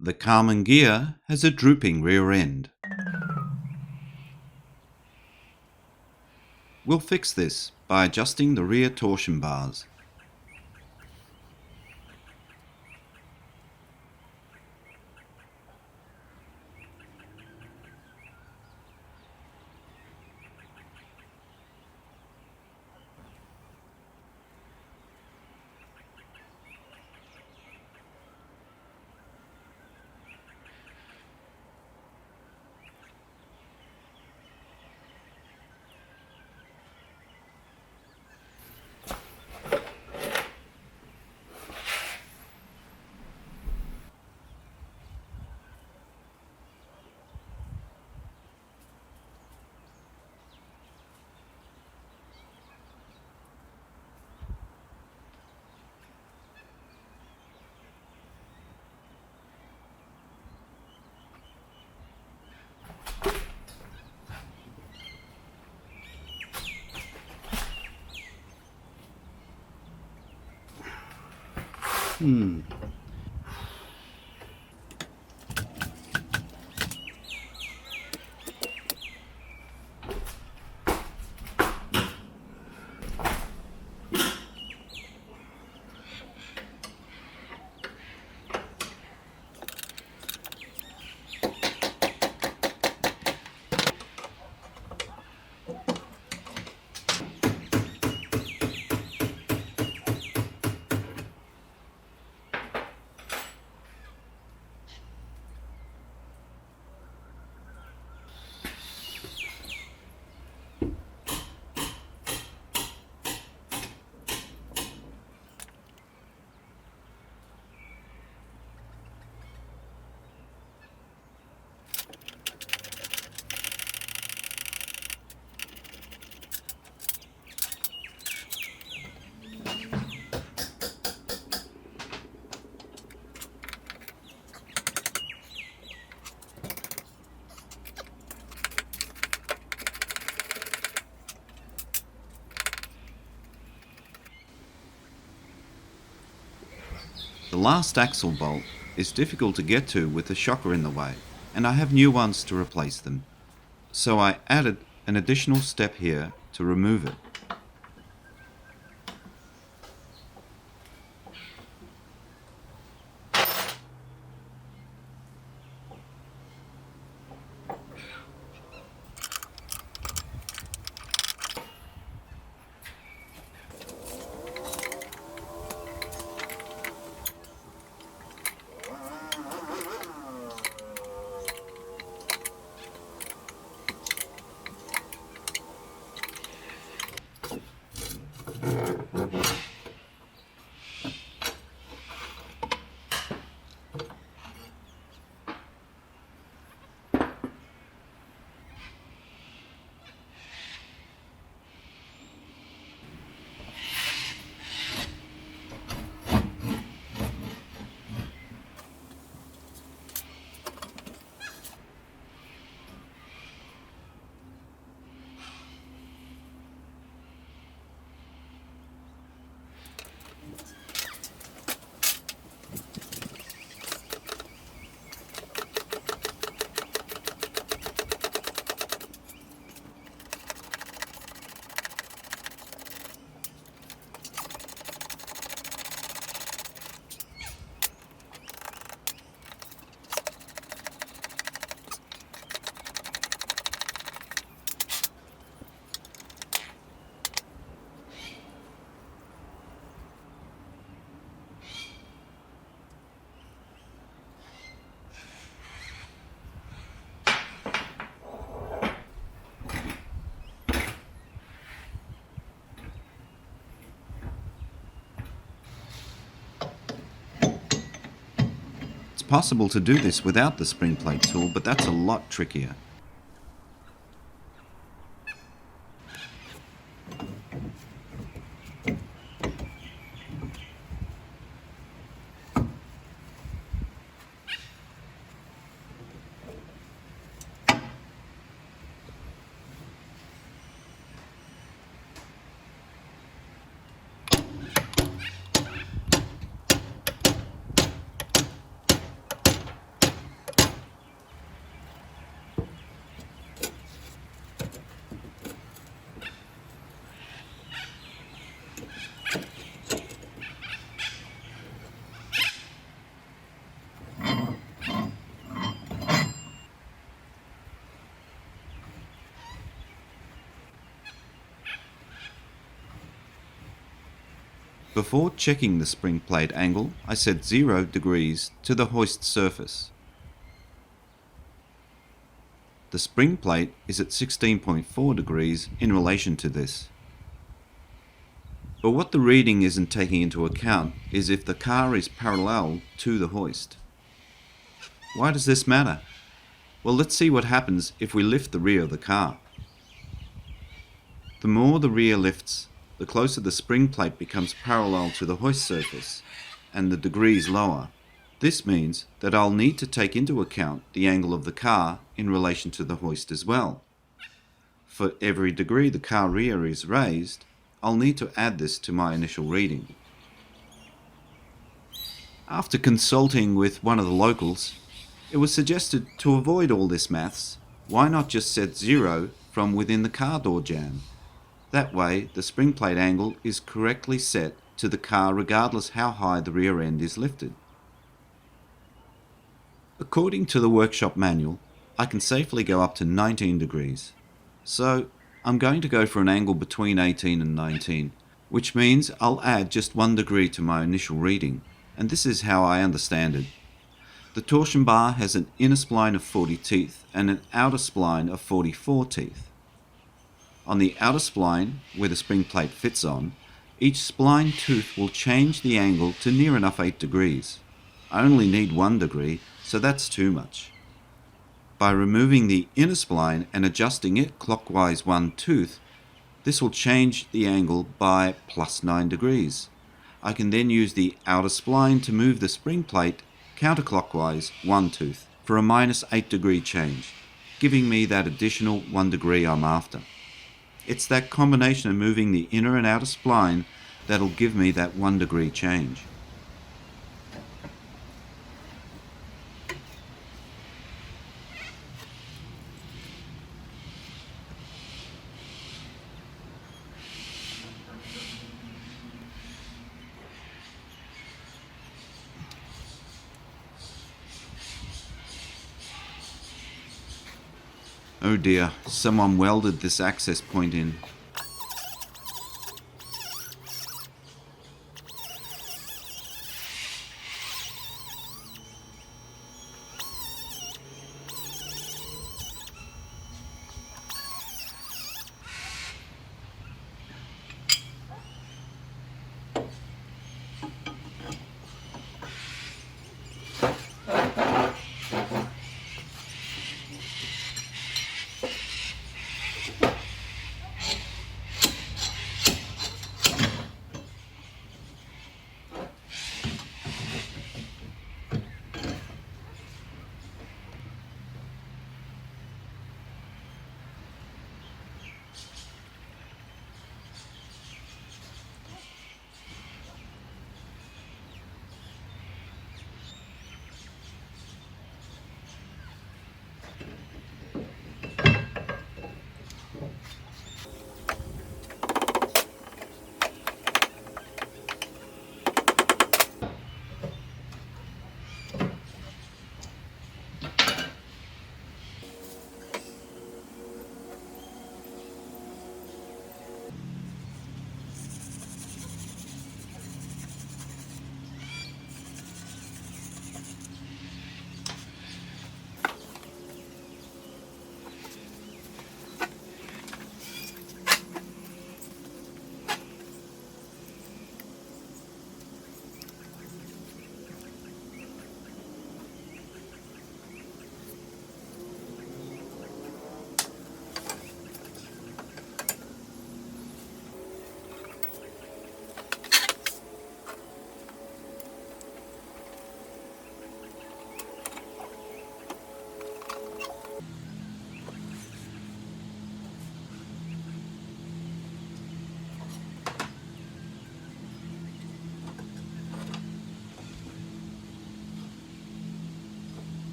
The Karmann Ghia has a drooping rear end. We'll fix this by adjusting the rear torsion bars. The last axle bolt is difficult to get to with the shocker in the way, and I have new ones to replace them. So I added an additional step here to remove it. It's possible to do this without the spring plate tool, but that's a lot trickier. Before checking the spring plate angle, I set 0 degrees to the hoist surface. The spring plate is at 16.4 degrees in relation to this. But what the reading isn't taking into account is if the car is parallel to the hoist. Why does this matter? Well, let's see what happens if we lift the rear of the car. The more the rear lifts, the closer the spring plate becomes parallel to the hoist surface, and the degrees lower. This means that I'll need to take into account the angle of the car in relation to the hoist as well. For every degree the car rear is raised, I'll need to add this to my initial reading. After consulting with one of the locals, it was suggested to avoid all this maths, why not just set 0 from within the car door jamb? That way the spring plate angle is correctly set to the car regardless how high the rear end is lifted. According to the workshop manual, I can safely go up to 19 degrees. So I'm going to go for an angle between 18 and 19, which means I'll add just 1 degree to my initial reading, and this is how I understand it. The torsion bar has an inner spline of 40 teeth and an outer spline of 44 teeth. On the outer spline, where the spring plate fits on, each spline tooth will change the angle to near enough 8 degrees. I only need 1 degree, so that's too much. By removing the inner spline and adjusting it clockwise 1 tooth, this will change the angle by +9 degrees. I can then use the outer spline to move the spring plate counterclockwise 1 tooth for a -8 degree change, giving me that additional 1 degree I'm after. It's that combination of moving the inner and outer spline that'll give me that 1 degree change. Oh dear, someone welded this access point in.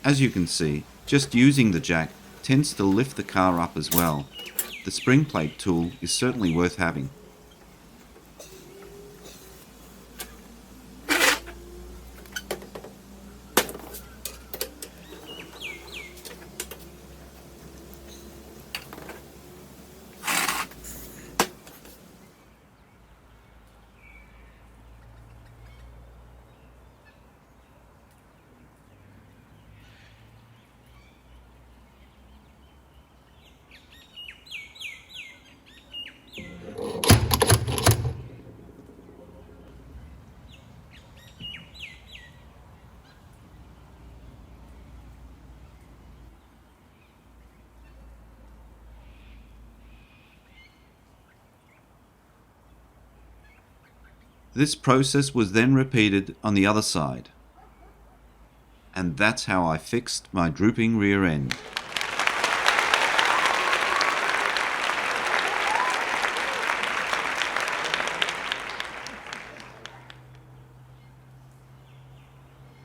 As you can see, just using the jack tends to lift the car up as well. The spring plate tool is certainly worth having. This process was then repeated on the other side. And that's how I fixed my drooping rear end.